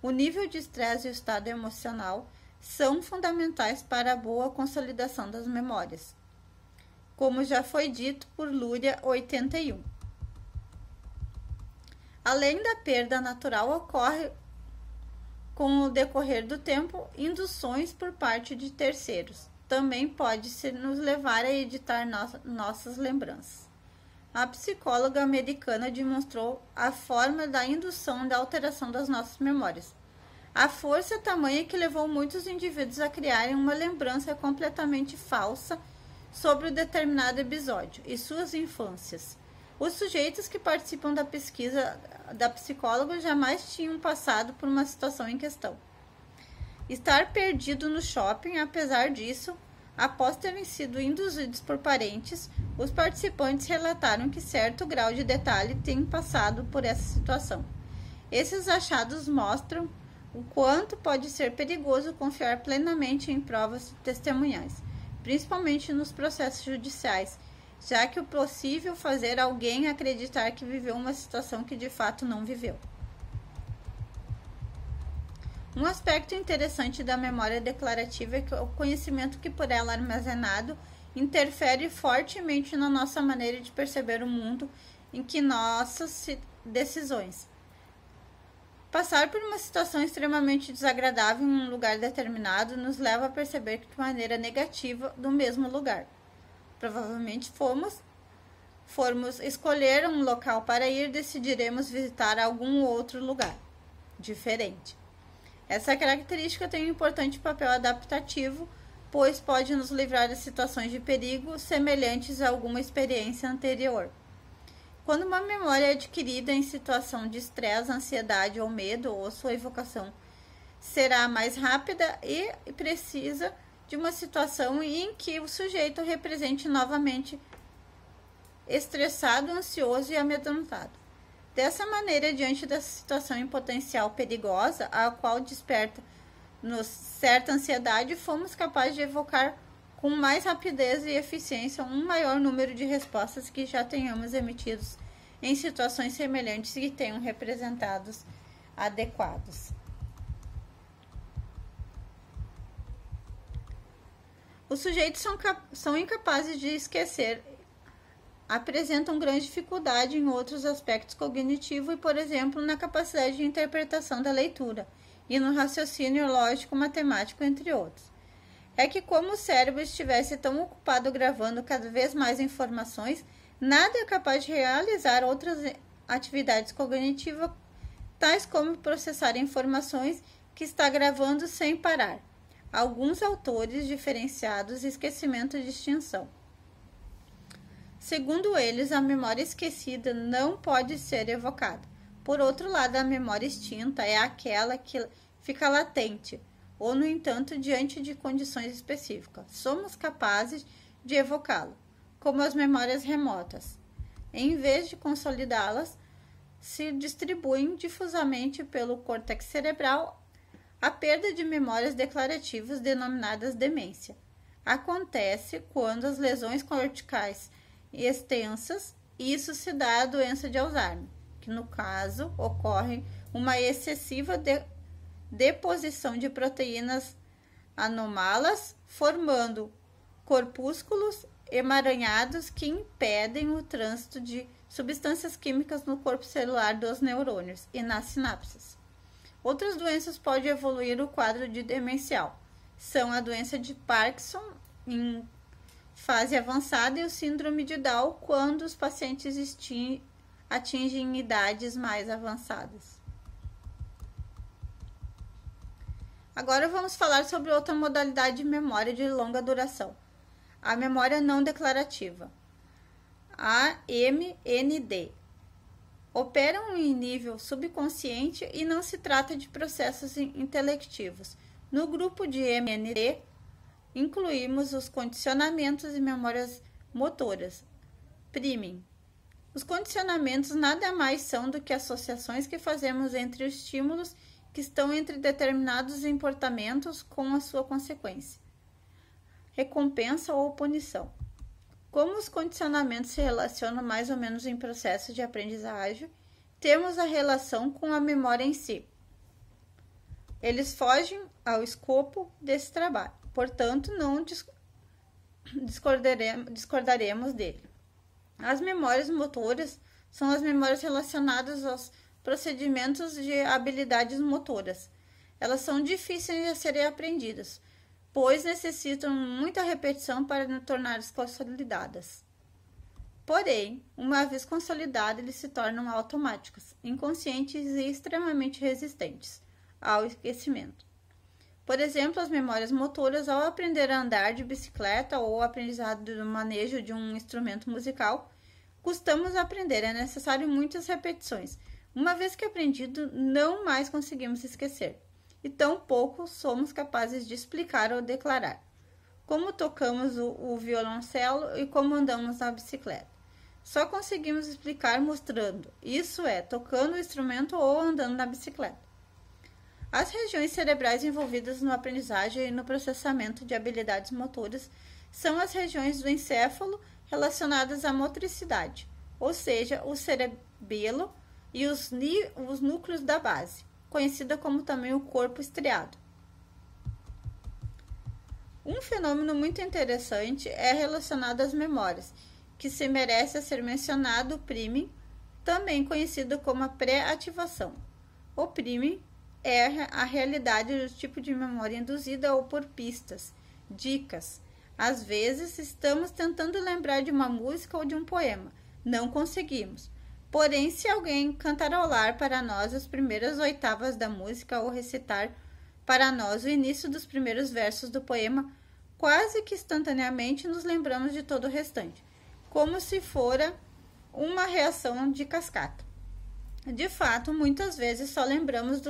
o nível de estresse e o estado emocional são fundamentais para a boa consolidação das memórias, como já foi dito por Luria 81. Além da perda natural, ocorre com o decorrer do tempo induções por parte de terceiros. Também pode nos levar a editar nossas lembranças. A psicóloga americana demonstrou a forma da indução da alteração das nossas memórias. A força tamanha que levou muitos indivíduos a criarem uma lembrança completamente falsa sobre um determinado episódio e suas infâncias. Os sujeitos que participam da pesquisa da psicóloga jamais tinham passado por uma situação em questão. Estar perdido no shopping, apesar disso, após terem sido induzidos por parentes, os participantes relataram que certo grau de detalhe tem passado por essa situação. Esses achados mostram o quanto pode ser perigoso confiar plenamente em provas testemunhais, principalmente nos processos judiciais, já que é possível fazer alguém acreditar que viveu uma situação que de fato não viveu. Um aspecto interessante da memória declarativa é que o conhecimento que por ela é armazenado interfere fortemente na nossa maneira de perceber o mundo em que nossas decisões. Passar por uma situação extremamente desagradável em um lugar determinado nos leva a perceber de maneira negativa do mesmo lugar. Provavelmente formos escolher um local para ir, decidiremos visitar algum outro lugar diferente. Essa característica tem um importante papel adaptativo, pois pode nos livrar de situações de perigo semelhantes a alguma experiência anterior. Quando uma memória é adquirida em situação de estresse, ansiedade ou medo, ou sua evocação será mais rápida e precisa de uma situação em que o sujeito represente novamente estressado, ansioso e amedrontado. Dessa maneira, diante dessa situação em potencial perigosa, a qual desperta-nos certa ansiedade, fomos capazes de evocar com mais rapidez e eficiência um maior número de respostas que já tenhamos emitidos em situações semelhantes e que tenham representados adequados. Os sujeitos são incapazes de esquecer, apresentam grande dificuldade em outros aspectos cognitivos e, por exemplo, na capacidade de interpretação da leitura e no raciocínio lógico-matemático, entre outros. É que como o cérebro estivesse tão ocupado gravando cada vez mais informações, nada é capaz de realizar outras atividades cognitivas, tais como processar informações que está gravando sem parar. Alguns autores diferenciados esquecimento de extinção. Segundo eles, a memória esquecida não pode ser evocada. Por outro lado, a memória extinta é aquela que fica latente, ou, no entanto, diante de condições específicas, somos capazes de evocá-la, como as memórias remotas. Em vez de consolidá-las, se distribuem difusamente pelo córtex cerebral. A perda de memórias declarativas, denominadas demência, acontece quando as lesões corticais extensas, isso se dá à doença de Alzheimer, que no caso ocorre uma excessiva deposição de proteínas anômalas, formando corpúsculos emaranhados que impedem o trânsito de substâncias químicas no corpo celular dos neurônios e nas sinapses. Outras doenças podem evoluir o quadro de demencial. São a doença de Parkinson em fase avançada e o síndrome de Down quando os pacientes atingem idades mais avançadas. Agora vamos falar sobre outra modalidade de memória de longa duração, a memória não declarativa, a MND. Operam em nível subconsciente e não se trata de processos intelectivos. No grupo de MND, incluímos os condicionamentos e memórias motoras, priming. Os condicionamentos nada mais são do que associações que fazemos entre os estímulos que estão entre determinados comportamentos com a sua consequência, recompensa ou punição. Como os condicionamentos se relacionam mais ou menos em processo de aprendizagem, temos a relação com a memória em si. Eles fogem ao escopo desse trabalho, portanto, não discordaremos dele. As memórias motoras são as memórias relacionadas aos procedimentos de habilidades motoras. Elas são difíceis de serem aprendidas, pois necessitam muita repetição para torná-las consolidadas. Porém, uma vez consolidadas, eles se tornam automáticos, inconscientes e extremamente resistentes ao esquecimento. Por exemplo, as memórias motoras, ao aprender a andar de bicicleta ou aprendizado do manejo de um instrumento musical, custamos aprender, é necessário muitas repetições. Uma vez que aprendido, não mais conseguimos esquecer, e tampouco somos capazes de explicar ou declarar. Como tocamos o violoncelo e como andamos na bicicleta. Só conseguimos explicar mostrando, isso é, tocando o instrumento ou andando na bicicleta. As regiões cerebrais envolvidas no aprendizagem e no processamento de habilidades motoras são as regiões do encéfalo relacionadas à motricidade, ou seja, o cerebelo e os núcleos da base, conhecida como também o corpo estriado. Um fenômeno muito interessante é relacionado às memórias, que se merece ser mencionado o priming, também conhecido como a pré-ativação. O priming é a realidade do tipo de memória induzida ou por pistas, dicas. Às vezes, estamos tentando lembrar de uma música ou de um poema. Não conseguimos. Porém, se alguém cantarolar para nós as primeiras oitavas da música ou recitar para nós o início dos primeiros versos do poema, quase que instantaneamente nos lembramos de todo o restante, como se fora uma reação de cascata. De fato, muitas vezes só lembramos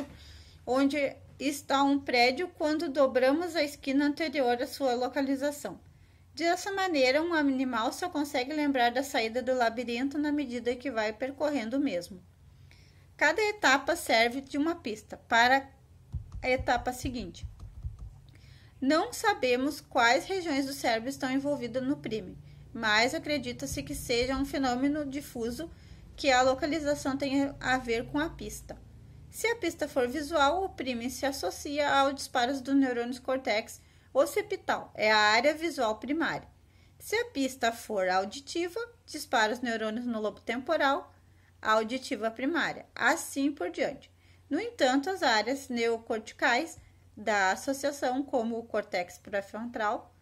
onde está um prédio quando dobramos a esquina anterior à sua localização. Dessa maneira, um animal só consegue lembrar da saída do labirinto na medida que vai percorrendo o mesmo. Cada etapa serve de uma pista para a etapa seguinte. Não sabemos quais regiões do cérebro estão envolvidas no priming, mas acredita-se que seja um fenômeno difuso que a localização tem a ver com a pista. Se a pista for visual, o priming se associa aos disparos do neurônio cortex occipital, é a área visual primária. Se a pista for auditiva, dispara os neurônios no lobo temporal, a auditiva primária, assim por diante. No entanto, as áreas neocorticais da associação, como o córtex pré-frontal,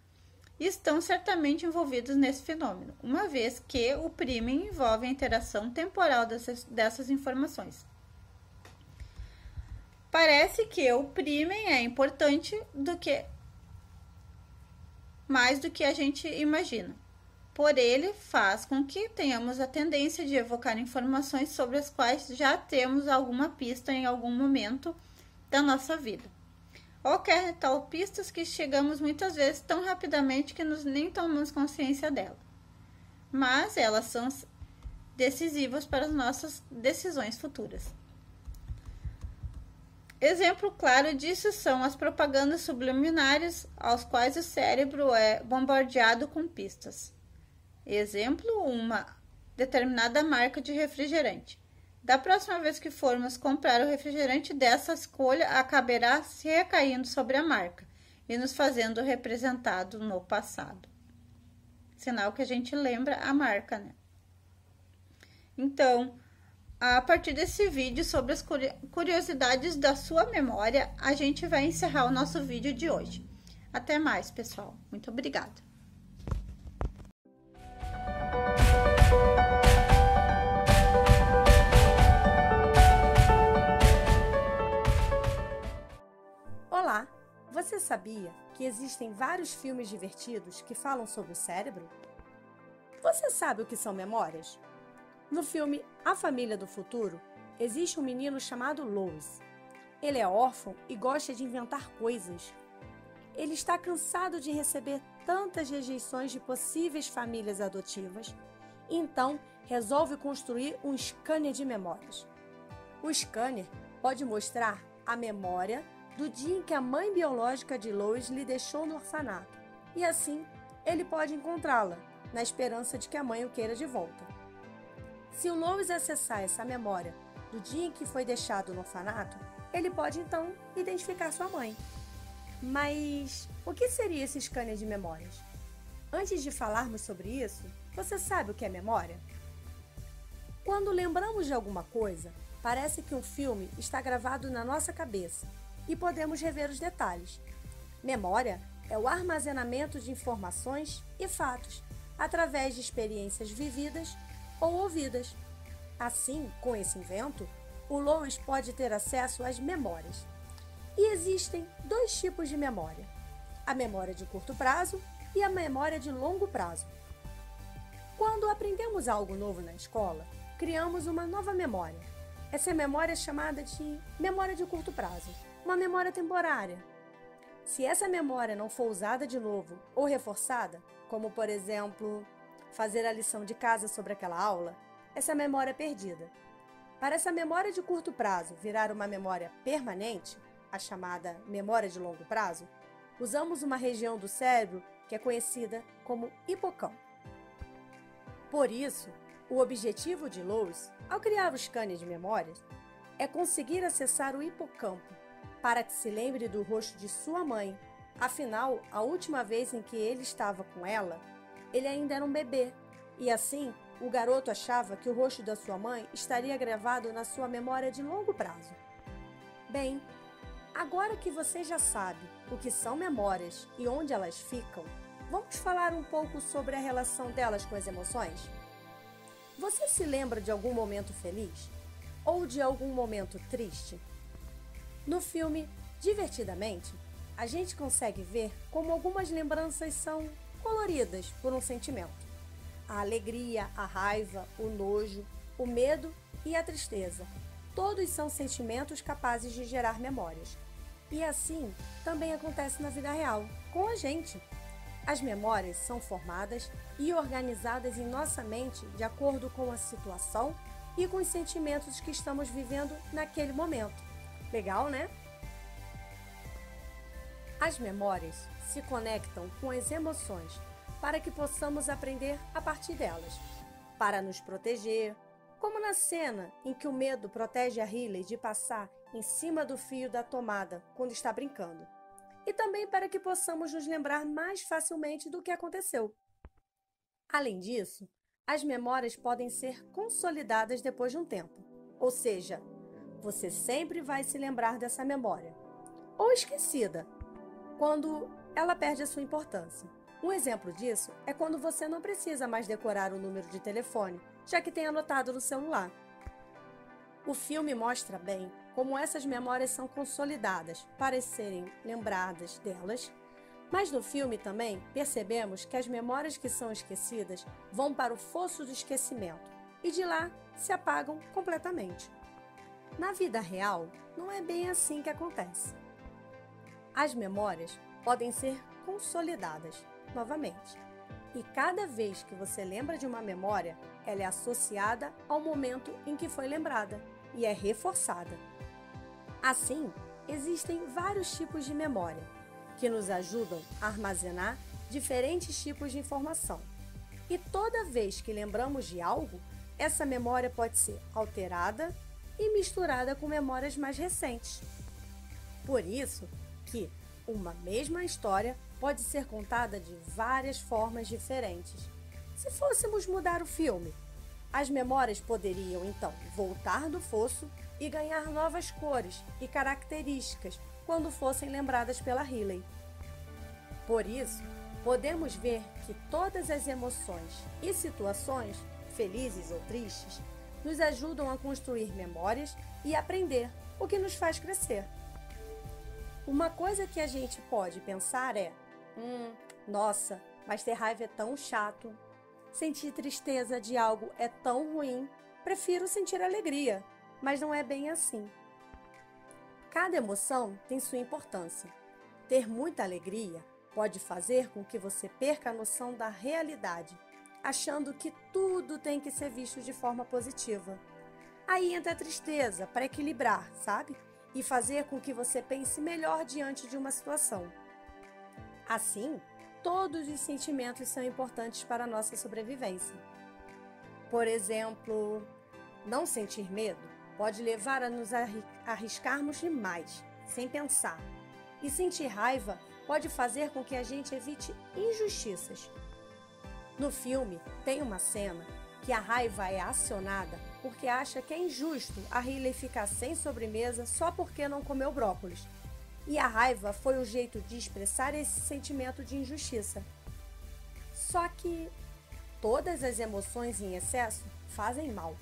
estão certamente envolvidos nesse fenômeno, uma vez que o priming envolve a interação temporal dessas informações. Parece que o priming é importante mais do que a gente imagina. por ele faz com que tenhamos a tendência de evocar informações sobre as quais já temos alguma pista em algum momento da nossa vida. Ou quer tal pistas que chegamos muitas vezes tão rapidamente que nem tomamos consciência dela. Mas elas são decisivas para as nossas decisões futuras. Exemplo claro disso são as propagandas subliminares aos quais o cérebro é bombardeado com pistas. Exemplo, uma determinada marca de refrigerante. Da próxima vez que formos comprar o refrigerante, dessa escolha acabará se recaindo sobre a marca e nos fazendo representado no passado. Sinal que a gente lembra a marca, né? Então, a partir desse vídeo sobre as curiosidades da sua memória, a gente vai encerrar o nosso vídeo de hoje. Até mais, pessoal. Muito obrigada. Olá! Você sabia que existem vários filmes divertidos que falam sobre o cérebro? Você sabe o que são memórias? No filme A Família do Futuro, existe um menino chamado Lois. Ele é órfão e gosta de inventar coisas. Ele está cansado de receber tantas rejeições de possíveis famílias adotivas, e então resolve construir um scanner de memórias. O scanner pode mostrar a memória do dia em que a mãe biológica de Lois lhe deixou no orfanato, e assim ele pode encontrá-la, na esperança de que a mãe o queira de volta. Se o Lois acessar essa memória do dia em que foi deixado no orfanato, ele pode então identificar sua mãe. Mas o que seria esse scanner de memórias? Antes de falarmos sobre isso, você sabe o que é memória? Quando lembramos de alguma coisa, parece que um filme está gravado na nossa cabeça e podemos rever os detalhes. Memória é o armazenamento de informações e fatos através de experiências vividas ou ouvidas. Assim, com esse invento, o Lois pode ter acesso às memórias. E existem dois tipos de memória: a memória de curto prazo e a memória de longo prazo. Quando aprendemos algo novo na escola, criamos uma nova memória. Essa memória é chamada de memória de curto prazo, uma memória temporária. Se essa memória não for usada de novo ou reforçada, como por exemplo, fazer a lição de casa sobre aquela aula, essa memória é perdida. Para essa memória de curto prazo virar uma memória permanente, a chamada memória de longo prazo, usamos uma região do cérebro que é conhecida como hipocampo. Por isso, o objetivo de Lois, ao criar o scanner de memórias, é conseguir acessar o hipocampo para que se lembre do rosto de sua mãe. Afinal, a última vez em que ele estava com ela, ele ainda era um bebê, e assim o garoto achava que o rosto da sua mãe estaria gravado na sua memória de longo prazo. Bem, agora que você já sabe o que são memórias e onde elas ficam, vamos falar um pouco sobre a relação delas com as emoções? Você se lembra de algum momento feliz? Ou de algum momento triste? No filme Divertidamente, a gente consegue ver como algumas lembranças são coloridas por um sentimento. A alegria, a raiva, o nojo, o medo e a tristeza. Todos são sentimentos capazes de gerar memórias. E assim também acontece na vida real, com a gente. As memórias são formadas e organizadas em nossa mente de acordo com a situação e com os sentimentos que estamos vivendo naquele momento. Legal, né? As memórias se conectam com as emoções para que possamos aprender a partir delas, para nos proteger, como na cena em que o medo protege a Riley de passar em cima do fio da tomada quando está brincando, e também para que possamos nos lembrar mais facilmente do que aconteceu. Além disso, as memórias podem ser consolidadas depois de um tempo, ou seja, você sempre vai se lembrar dessa memória, ou esquecida, quando ela perde a sua importância. Um exemplo disso é quando você não precisa mais decorar o número de telefone, já que tem anotado no celular. O filme mostra bem como essas memórias são consolidadas para serem lembradas delas, Mas no filme também percebemos que as memórias que são esquecidas vão para o fosso do esquecimento e de lá se apagam completamente. Na vida real, não é bem assim que acontece. As memórias podem ser consolidadas novamente. E cada vez que você lembra de uma memória, ela é associada ao momento em que foi lembrada e é reforçada. Assim, existem vários tipos de memória, que nos ajudam a armazenar diferentes tipos de informação. E toda vez que lembramos de algo, essa memória pode ser alterada e misturada com memórias mais recentes. Por isso que uma mesma história pode ser contada de várias formas diferentes. Se fôssemos mudar o filme, as memórias poderiam então voltar do fosso e ganhar novas cores e características quando fossem lembradas pela Riley. Por isso, podemos ver que todas as emoções e situações, felizes ou tristes, nos ajudam a construir memórias e aprender, o que nos faz crescer. Uma coisa que a gente pode pensar é: nossa, mas ter raiva é tão chato. Sentir tristeza de algo é tão ruim. Prefiro sentir alegria, mas não é bem assim. Cada emoção tem sua importância. Ter muita alegria pode fazer com que você perca a noção da realidade, achando que tudo tem que ser visto de forma positiva. Aí entra a tristeza para equilibrar, sabe? E fazer com que você pense melhor diante de uma situação. Assim, todos os sentimentos são importantes para a nossa sobrevivência. Por exemplo, não sentir medo pode levar a nos arriscarmos demais, sem pensar. E sentir raiva pode fazer com que a gente evite injustiças. No filme, tem uma cena que a raiva é acionada porque acha que é injusto a Riley ficar sem sobremesa só porque não comeu brócolis. E a raiva foi o jeito de expressar esse sentimento de injustiça. Só que todas as emoções em excesso fazem mal.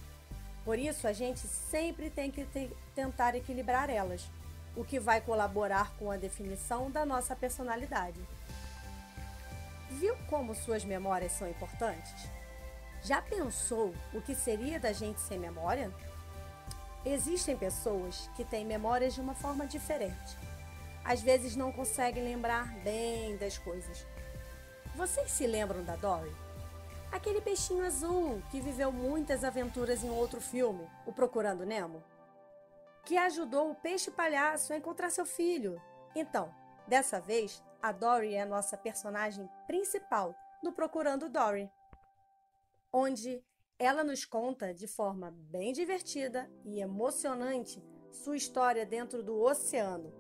Por isso, a gente sempre tem que tentar equilibrar elas, o que vai colaborar com a definição da nossa personalidade. Viu como suas memórias são importantes? Já pensou o que seria da gente sem memória? Existem pessoas que têm memórias de uma forma diferente. Às vezes não conseguem lembrar bem das coisas. Vocês se lembram da Dory? Aquele peixinho azul que viveu muitas aventuras em outro filme, O Procurando Nemo? Que ajudou o peixe palhaço a encontrar seu filho. Então, dessa vez, a Dory é a nossa personagem principal do Procurando Dory, onde ela nos conta de forma bem divertida e emocionante sua história dentro do oceano,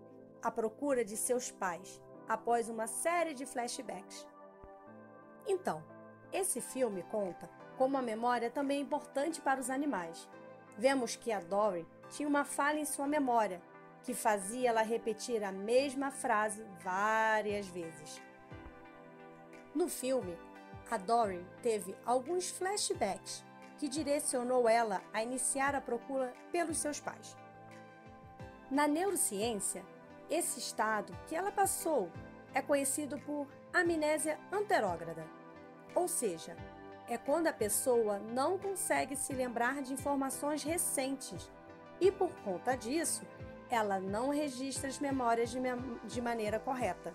à procura de seus pais, após uma série de flashbacks. Então, esse filme conta como a memória também é importante para os animais. Vemos que a Dory tinha uma falha em sua memória, que fazia ela repetir a mesma frase várias vezes. No filme, a Dory teve alguns flashbacks que direcionou ela a iniciar a procura pelos seus pais. Na neurociência, esse estado que ela passou é conhecido por amnésia anterógrada, ou seja, é quando a pessoa não consegue se lembrar de informações recentes e, por conta disso, ela não registra as memórias de maneira correta.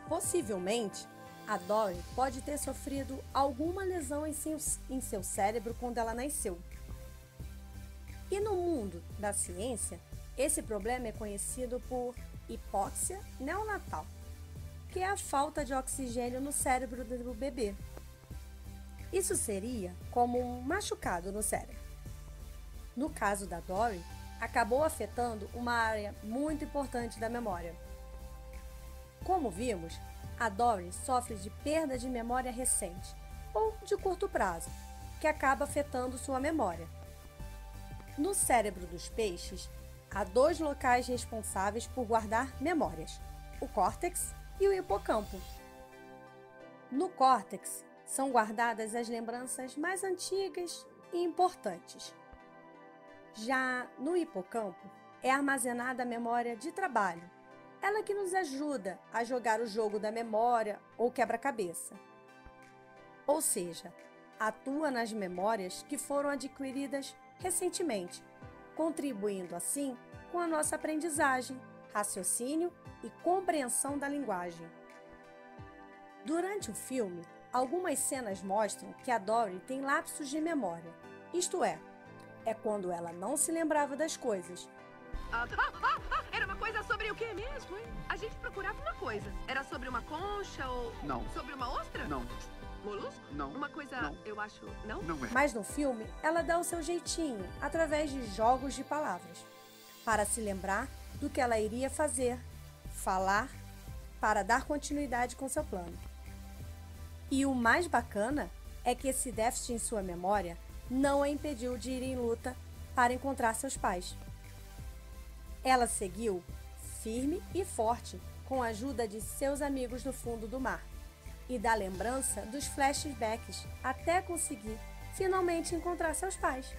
Possivelmente, a Dory pode ter sofrido alguma lesão em seu cérebro quando ela nasceu. E no mundo da ciência, esse problema é conhecido por hipóxia neonatal, que é a falta de oxigênio no cérebro do bebê. Isso seria como um machucado no cérebro. No caso da Dory, acabou afetando uma área muito importante da memória. Como vimos, a Dory sofre de perda de memória recente, ou de curto prazo, que acaba afetando sua memória. No cérebro dos peixes, há dois locais responsáveis por guardar memórias, o córtex e o hipocampo. No córtex, são guardadas as lembranças mais antigas e importantes. Já no hipocampo, é armazenada a memória de trabalho, Ela que nos ajuda a jogar o jogo da memória ou quebra-cabeça. Ou seja, atua nas memórias que foram adquiridas recentemente, contribuindo assim com a nossa aprendizagem, raciocínio e compreensão da linguagem. Durante o filme, algumas cenas mostram que a Dory tem lapsos de memória, isto é quando ela não se lembrava das coisas. Era uma coisa sobre o que mesmo, hein? A gente procurava uma coisa. Era sobre uma concha ou... Não. Sobre uma ostra? Não. Molusco? Não. Uma coisa, Não. eu acho... Não? Não é. Mas no filme, ela dá o seu jeitinho, através de jogos de palavras, para se lembrar do que ela iria fazer, falar, para dar continuidade com seu plano. E o mais bacana é que esse déficit em sua memória não a impediu de ir em luta para encontrar seus pais. Ela seguiu firme e forte com a ajuda de seus amigos no fundo do mar e da lembrança dos flashbacks até conseguir finalmente encontrar seus pais.